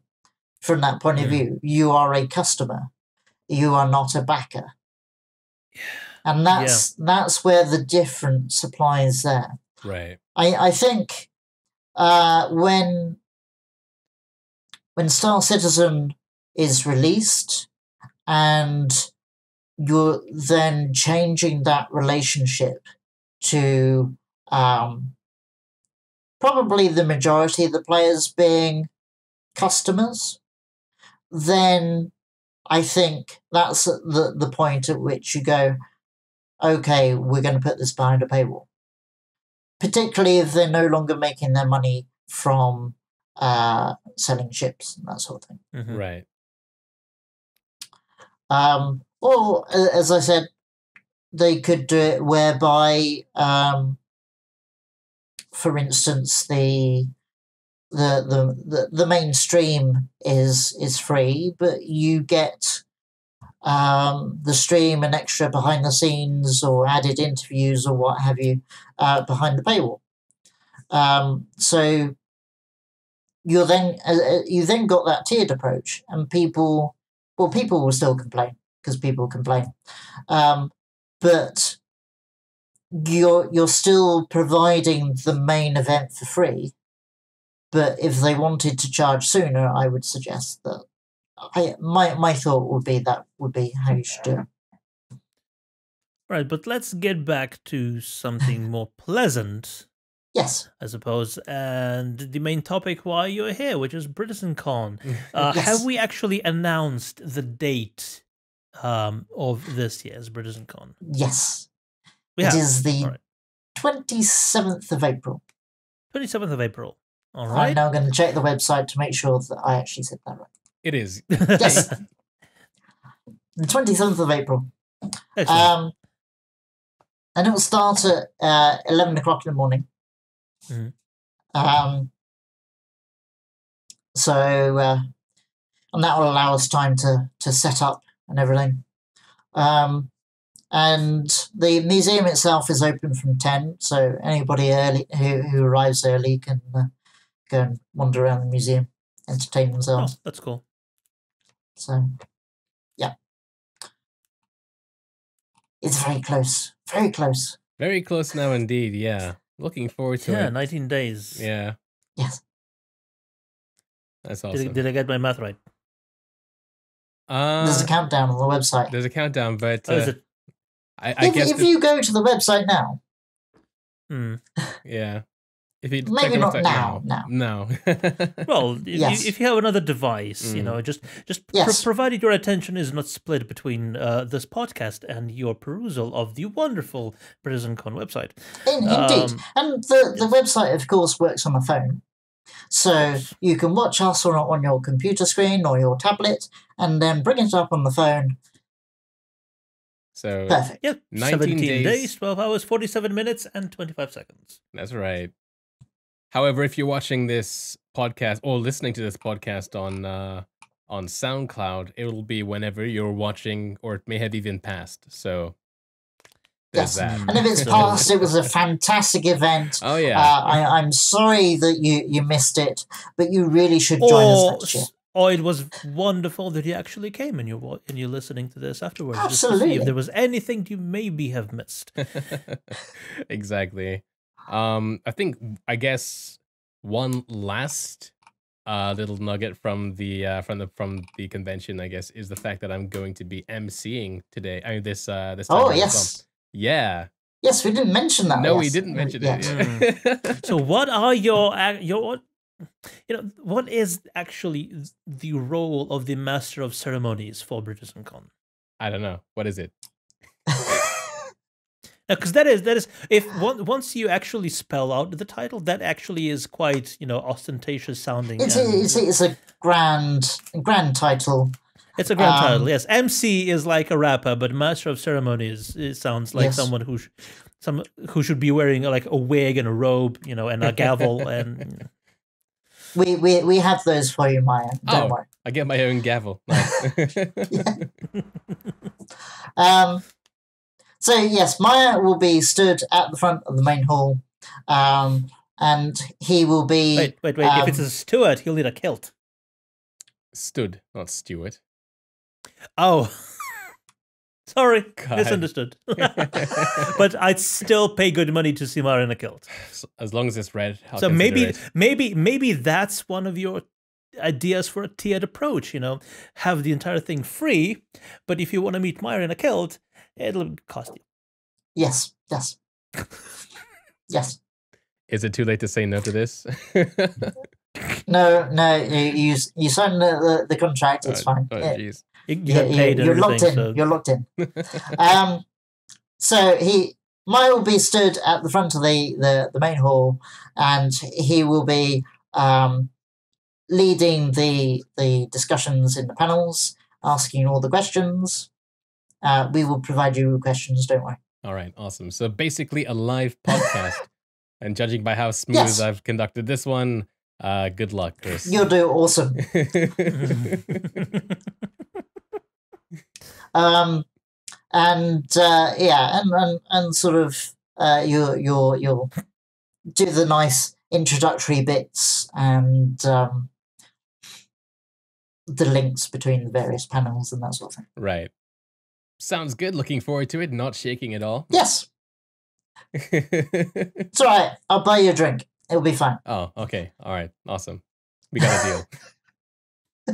From that point of view, you are a customer. You are not a backer. And that's where the difference applies there. Right. I think when Star Citizen is released and you're then changing that relationship to probably the majority of the players being customers, then I think that's the point at which you go, okay, we're going to put this behind a paywall. Particularly if they're no longer making their money from selling chips and that sort of thing. Mm-hmm. Right. Or, as I said, they could do it whereby, for instance, the mainstream is free, but you get the stream and extra behind the scenes or added interviews or what have you behind the paywall. So you then got that tiered approach, and people will still complain because people complain, but you're still providing the main event for free. But if they wanted to charge sooner, I would suggest that my thought would be that would be how you should do it. Right, but let's get back to something more pleasant. Yes. I suppose, and the main topic why you're here, which is Britizencon. Yes. Have we actually announced the date of this year's Britizencon? Yes. We it have. is the 27th of April. 27th of April. All right. I'm now going to check the website to make sure that I actually said that right. It is. Yes. The 27th of April. Excellent. And it will start at 11 o'clock in the morning. Mhm. So, and that will allow us time to set up and everything. And the museum itself is open from 10, so anybody early who arrives early can go and wander around the museum, entertain themselves. Oh, that's cool. So, yeah. It's very close. Very close. Very close now indeed, yeah. Looking forward to it. Yeah, 19 days. Yeah. Yes. That's awesome. Did I get my math right? There's a countdown on the website. There's a countdown, but Is it? I guess if you go to the website now, yeah. If you maybe check the not website now. No. Well, Yes. if you have another device, you know, just Yes. provided your attention is not split between this podcast and your perusal of the wonderful Britizencon website. Indeed. And the website, of course, works on a phone. So you can watch us on your computer screen or your tablet and then bring it up on the phone. So Perfect. Yep. 19 17 days, days, 12 hours, 47 minutes, and 25 seconds. That's right. However, if you're watching this podcast or listening to this podcast on SoundCloud, it will be whenever you're watching, or it may have even passed. So there's that. And if it's past, it was a fantastic event. Oh yeah. I'm sorry that you missed it, but you really should join us next year. Oh, it was wonderful that you actually came and you're listening to this afterwards. Absolutely. Just to see if there was anything you maybe have missed. Exactly. I guess one last little nugget from the convention, I guess, is the fact that I'm going to be emceeing today. I mean, this time. Oh, yes. Yeah. Yes, we didn't mention that. No, yes. we didn't mention Yes. it. So, what are your what is actually the role of the Master of Ceremonies for Britizencon? I don't know. What is it? Because that is if once you actually spell out the title, that actually is quite ostentatious sounding. It's a grand title. It's a grand title. Yes, MC is like a rapper, but Master of Ceremonies it sounds like someone who should be wearing like a wig and a robe, and a gavel and. We have those for you, Maya. Don't worry. I get my own gavel. Nice. So yes, Maya will be stood at the front of the main hall, and he will be. Wait! If it's a steward, he'll need a kilt. Stood, not steward. Oh, sorry, God. misunderstood. But I'd still pay good money to see Mara in a kilt. As long as it's red. So maybe that's one of your ideas for a tiered approach. Have the entire thing free, but if you want to meet Maya in a kilt, it'll cost you. Yes. Yes. Is it too late to say no to this? No. You sign the contract. It's fine. Oh, jeez. You get paid. You're locked in. So. You're locked in. So Maya will be stood at the front of the main hall, and he will be leading the discussions in the panels, asking all the questions. We will provide you with questions. Don't worry. All right, awesome. So basically a live podcast, and judging by how smooth I've conducted this one, good luck, Chris. You'll do awesome. And sort of you'll do the nice introductory bits and the links between the various panels and that sort of thing. Right. Sounds good. Looking forward to it. Not shaking at all. Yes. It's all right. I'll buy you a drink. It'll be fine. Oh, okay. All right. Awesome. We got a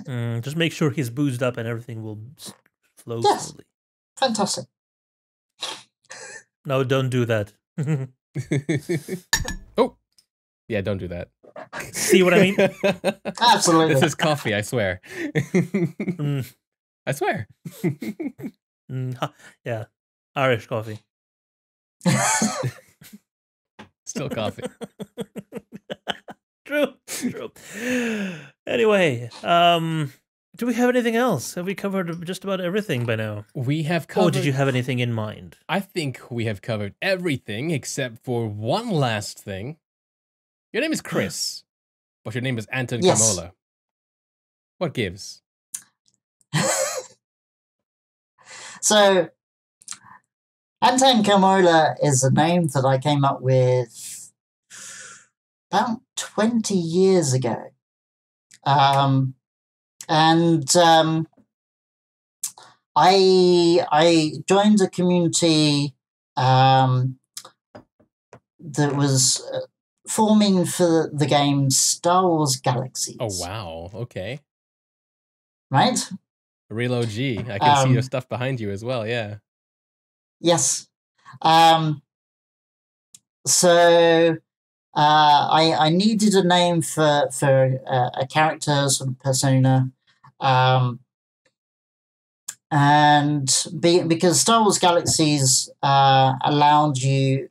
deal. Just make sure he's boozed up and everything will flow slowly. Fantastic. No, don't do that. Oh, yeah, don't do that. See what I mean? Absolutely. This is coffee, I swear. I swear. Yeah, Irish coffee. Still coffee. True. Anyway, do we have anything else? Have we covered just about everything by now? We have covered... Or did you have anything in mind? I think we have covered everything except for one last thing. Your name is Chris, but your name is Antan Karmola. What gives? So, Antan Karmola is a name that I came up with about 20 years ago. I joined a community that was forming for the game Star Wars Galaxies. Oh, wow. Okay. Right? A real OG. I can see your stuff behind you as well, yeah. Yes. So I needed a name for a character, sort of persona. Because Star Wars Galaxies allowed you...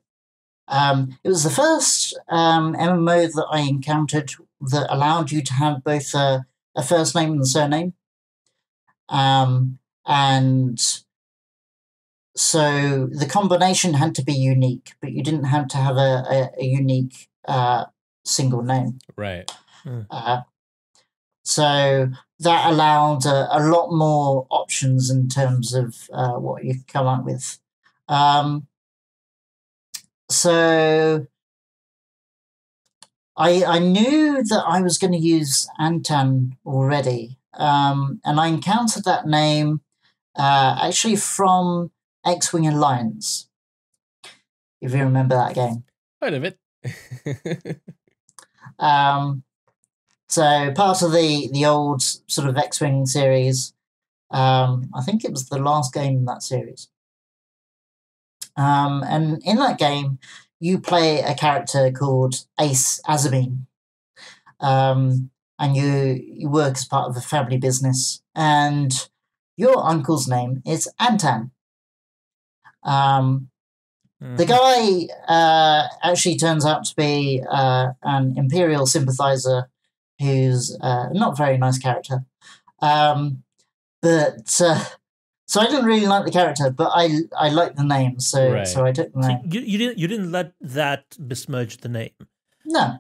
it was the first MMO that I encountered that allowed you to have both a first name and a surname. And so the combination had to be unique, but you didn't have to have a unique single name. Right. So that allowed a lot more options in terms of what you could come up with. So I knew that I was going to use Antan already. And I encountered that name actually from X-Wing Alliance, if you remember that game. Heard of it. So part of the old sort of X-Wing series. I think it was the last game in that series. And in that game, you play a character called Ace Azabine. and you work as part of a family business, and your uncle's name is Antan. The guy actually turns out to be an Imperial sympathizer who's not a very nice character. But so I didn't really like the character, but I liked the name, so I took the name. So you didn't let that besmirch the name. No.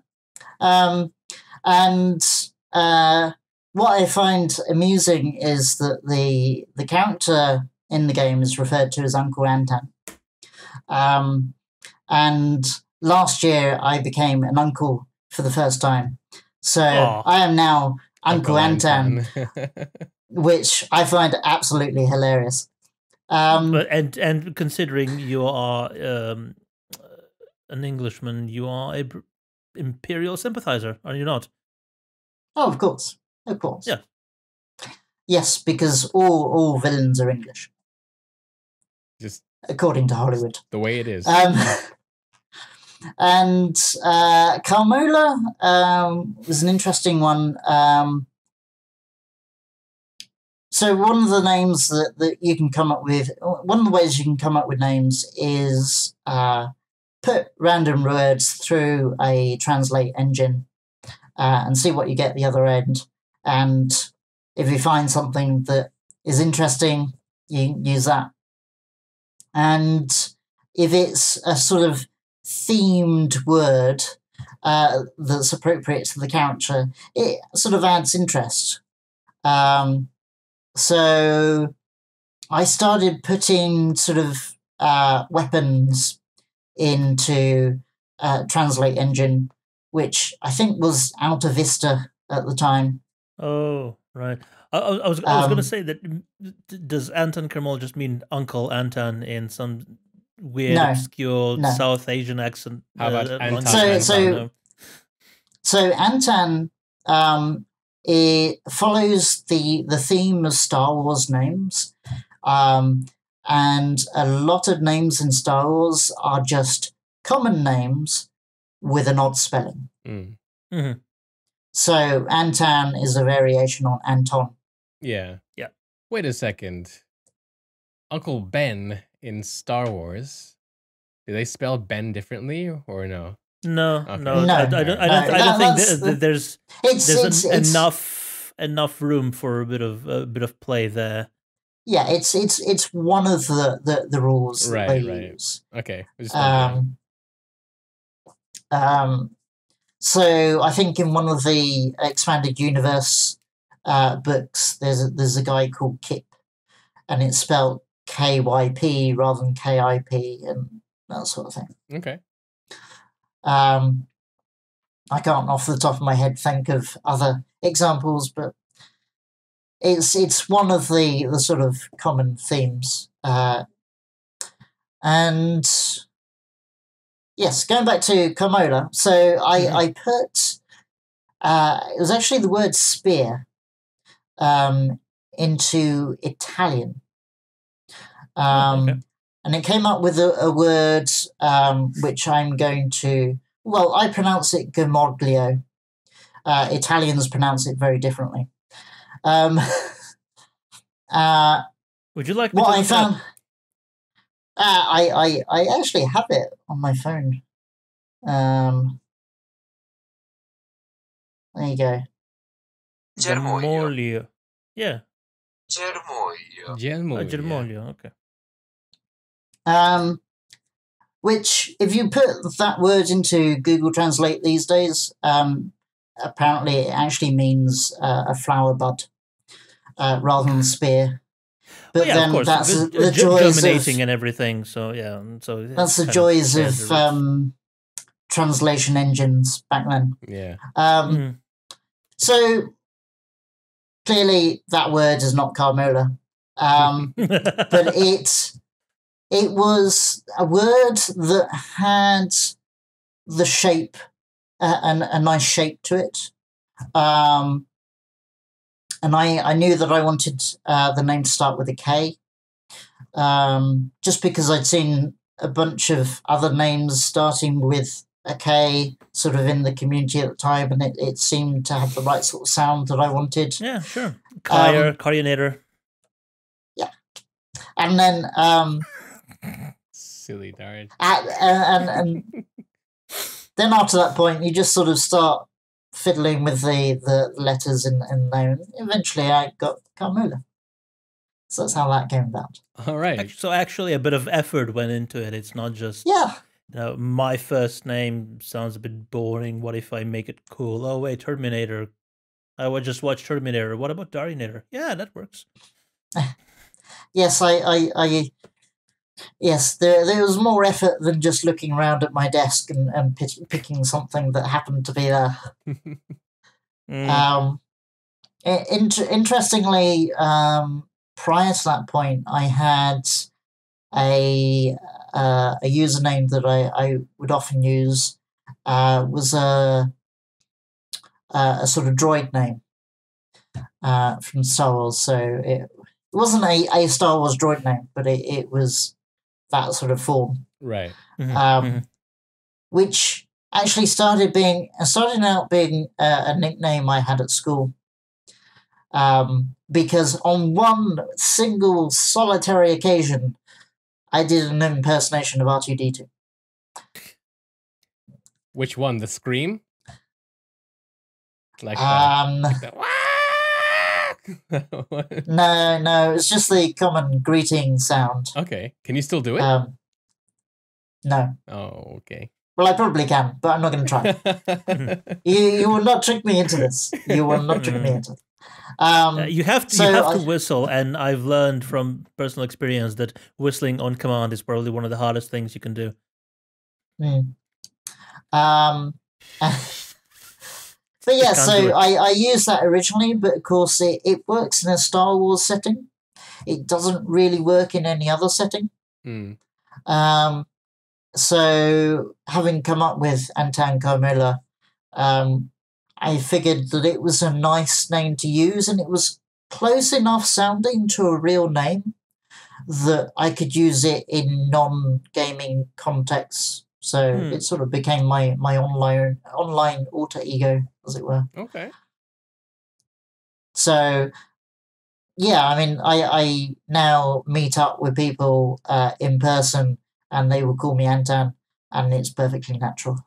And what I find amusing is that the character in the game is referred to as Uncle Antan. And last year I became an uncle for the first time. So I am now Uncle Antan, which I find absolutely hilarious. And considering you are an Englishman, you are a Imperial sympathizer, are you not? Oh, of course. Of course. Yeah. Yes, because all villains are English. Just according to Hollywood. The way it is. And Karmola was an interesting one. So one of the names that you can come up with, one of the ways you can come up with names is put random words through a translate engine and see what you get at the other end. And if you find something that is interesting, you use that. And if it's a sort of themed word that's appropriate to the character, it sort of adds interest. So I started putting sort of weapons into Translate Engine, which I think was Alta Vista at the time. Oh, right. I was going to say that, does Antan Karmola just mean Uncle Antan in some weird, obscure South Asian accent? How about Antan? So Antan, it follows the theme of Star Wars names, and a lot of names in Star Wars are just common names with an odd spelling. Mm-hmm. So Antan is a variation on Anton. Yeah. Yeah. Wait a second. Uncle Ben in Star Wars, do they spell Ben differently or no? No, Okay. no. I don't think there's enough room for a bit of play there. Yeah, it's one of the rules that they use. Okay. So I think in one of the expanded universe books, there's a guy called Kip, and it's spelled KYP rather than KIP, and that sort of thing. Okay. I can't off the top of my head think of other examples, but it's one of the sort of common themes. And yes, going back to Karmola, so I put it was actually the word spear into Italian. Okay. And it came up with a word which I'm going to, well, I pronounce it Germoglio. Italians pronounce it very differently. Would you like me what to I found? I actually have it on my phone. There you go. Germoglio. Yeah. Germoglio. Okay. Which, if you put that word into Google Translate these days, apparently it actually means a flower bud rather than spear. But yeah, then of course, that's the joys germinating of, and everything. So yeah, so that's the joys of translation engines back then. Yeah. So clearly that word is not Karmola, but it was a word that had the shape, a nice shape to it. And I knew that I wanted the name to start with a K, just because I'd seen a bunch of other names starting with okay sort of in the community at the time, and it seemed to have the right sort of sound that I wanted. Yeah, sure. Carionator. Yeah. And then silly dart. And then after that point, you just sort of start fiddling with the letters in the name. Eventually, I got Karmola. So that's how that came about. All right. So actually, a bit of effort went into it. It's not just my first name sounds a bit boring. What if I make it cool? Oh wait, Terminator. I would just watch Terminator. What about Darinator? Yeah, that works. Yes, yes, there was more effort than just looking around at my desk and picking something that happened to be there. Interestingly, prior to that point, I had a username that I would often use. Was a sort of droid name from Star Wars. So it wasn't a Star Wars droid name, but it was that sort of form, right? Which actually started out being a nickname I had at school, because on one single solitary occasion, I did an impersonation of R2-D2. Which one? The scream? Like No, it's just the common greeting sound. Okay, can you still do it? No. Oh, okay. Well, I probably can, but I'm not going to try. You will not trick me into this. You will not trick me into it. You have to whistle, and I've learned from personal experience that whistling on command is probably one of the hardest things you can do. But yeah, so I used that originally, but of course it works in a Star Wars setting. It doesn't really work in any other setting. So having come up with Antan Karmola, I figured that it was a nice name to use, and it was close enough sounding to a real name that I could use it in non-gaming contexts. So it sort of became my online alter ego, as it were. Okay. So, yeah, I mean, I now meet up with people in person, and they will call me Antan, and it's perfectly natural.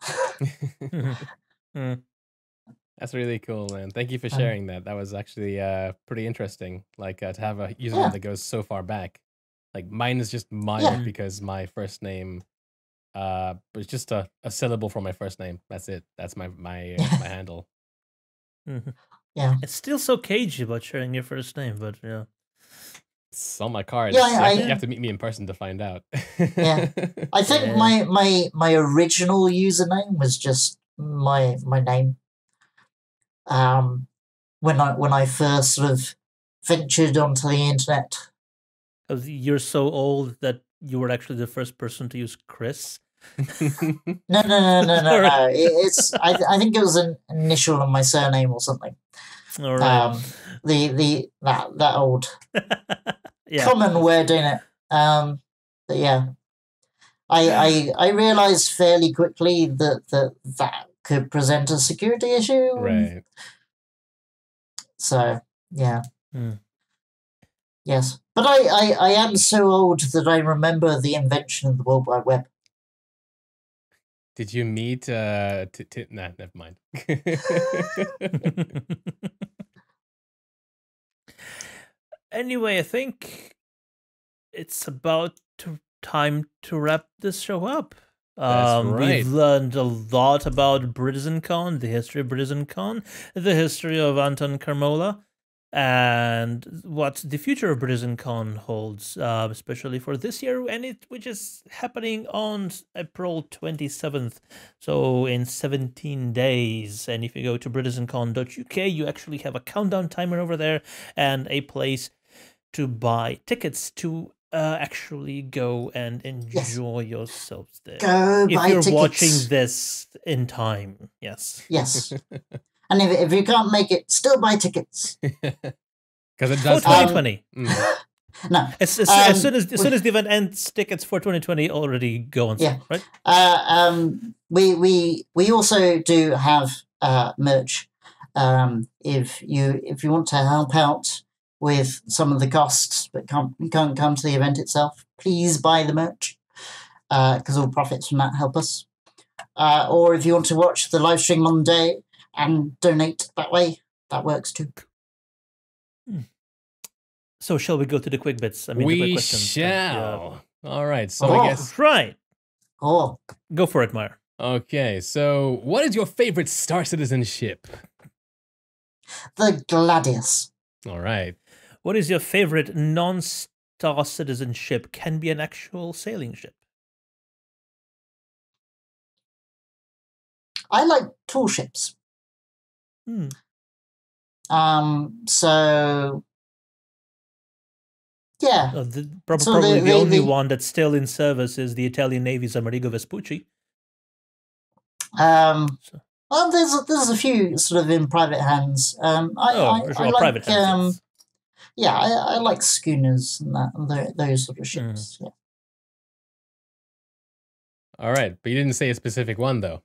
That's really cool, man. Thank you for sharing that. That was actually pretty interesting. Like to have a username that goes so far back. Like mine is just mild because my first name was just a syllable from my first name. That's it. That's my handle. Yeah. It's still so cagey about sharing your first name, but yeah. It's on my card. Yeah, you have to meet me in person to find out. Yeah. I think my original username was just my name. When I first sort of ventured onto the internet. Because you're so old that you were actually the first person to use Chris. No. It's I think it was an initial on my surname or something. All right. That old common way of doing it. But yeah, I realized fairly quickly that could present a security issue. Right. So yeah. Yes, but I am so old that I remember the invention of the World Wide Web. Did you meet nah, never mind. Anyway, I think it's about time to wrap this show up. That's right. We've learned a lot about Britizencon, the history of Britizencon, the history of Antan Karmola, and what the future of Britizencon holds, especially for this year, which is happening on April 27th, so in 17 days. And if you go to britizencon.uk, you actually have a countdown timer over there and a place to buy tickets to actually go and enjoy yourselves there. Go buy tickets. If you're watching this in time, yes. Yes. And if you can't make it, still buy tickets. Because it does. Oh, 2020. No. As soon as the event ends, tickets for 2020 already go on sale, right? We also do have merch. If you want to help out with some of the costs but can't come to the event itself, please buy the merch, because all profits from that help us. Or if you want to watch the live stream on the day and donate that way, that works too. So shall we go to the quick bits? I mean, the quick questions. Shall. All right. So I guess. Right. Oh, go for it, Meyer. Okay. So, what is your favorite Star Citizen ship? The Gladius. All right. What is your favorite non-Star Citizen ship? Can be an actual sailing ship. I like tall ships. So yeah. Probably the only one that's still in service is the Italian Navy's Amerigo Vespucci. Well, there's a few sort of in private hands. I like private hands. Yeah, I like schooners and those sort of ships. Yeah. All right, but you didn't say a specific one though.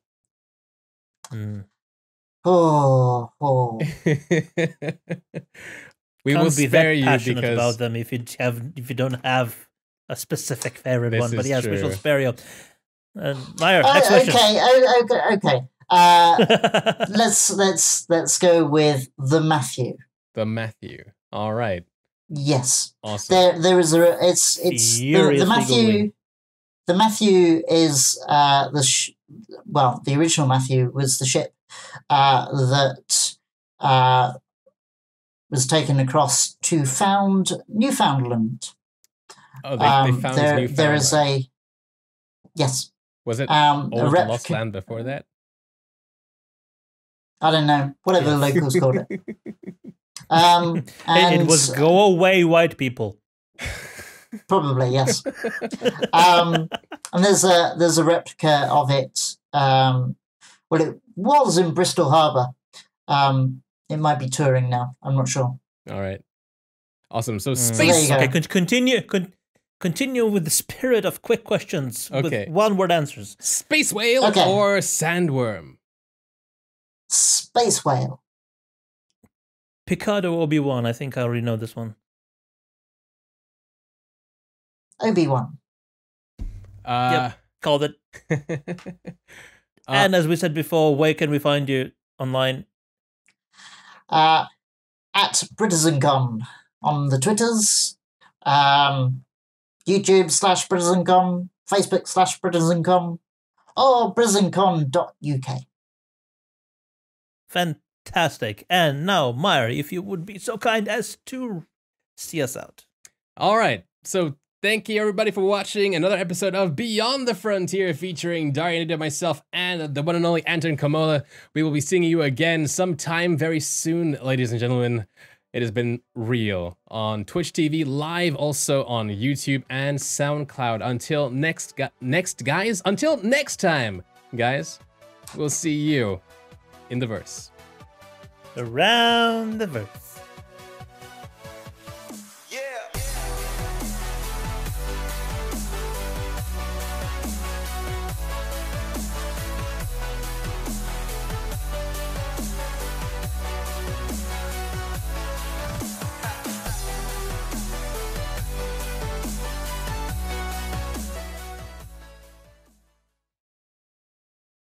Oh. We will spare you passionate because about them if you don't have a specific favorite one. But yes, we shall spare you. Meyer, next question. Okay. Let's go with the Matthew. The Matthew. All right. Yes. Awesome. There is it's the Matthew. The Matthew is the original Matthew was the ship that was taken across to found Newfoundland. Oh, they found Newfoundland. There is a yes. Was it old Lost Land before that? I don't know. Whatever the locals called it. And it was go away, white people. Probably yes. And there's a replica of it. Well, it was in Bristol Harbour. It might be touring now. I'm not sure. All right. Awesome. So space. Okay, continue with the spirit of quick questions with one-word answers. Space whale or sandworm? Space whale. Picard or Obi-Wan? I think I already know this one. Obi-Wan. Yep, called it. And as we said before, where can we find you online? At Britizencon on the Twitters, YouTube/Britizencon, Facebook/Britizencon, or Britizencon.uk. Fantastic. And now, Meyer, if you would be so kind as to see us out. All right. So thank you, everybody, for watching another episode of Beyond the Frontier featuring Daria, myself, and the one and only Antan Karmola. We will be seeing you again sometime very soon, ladies and gentlemen. It has been real on Twitch TV, live also on YouTube and SoundCloud. Until next time, guys, we'll see you in the verse. Around the verse.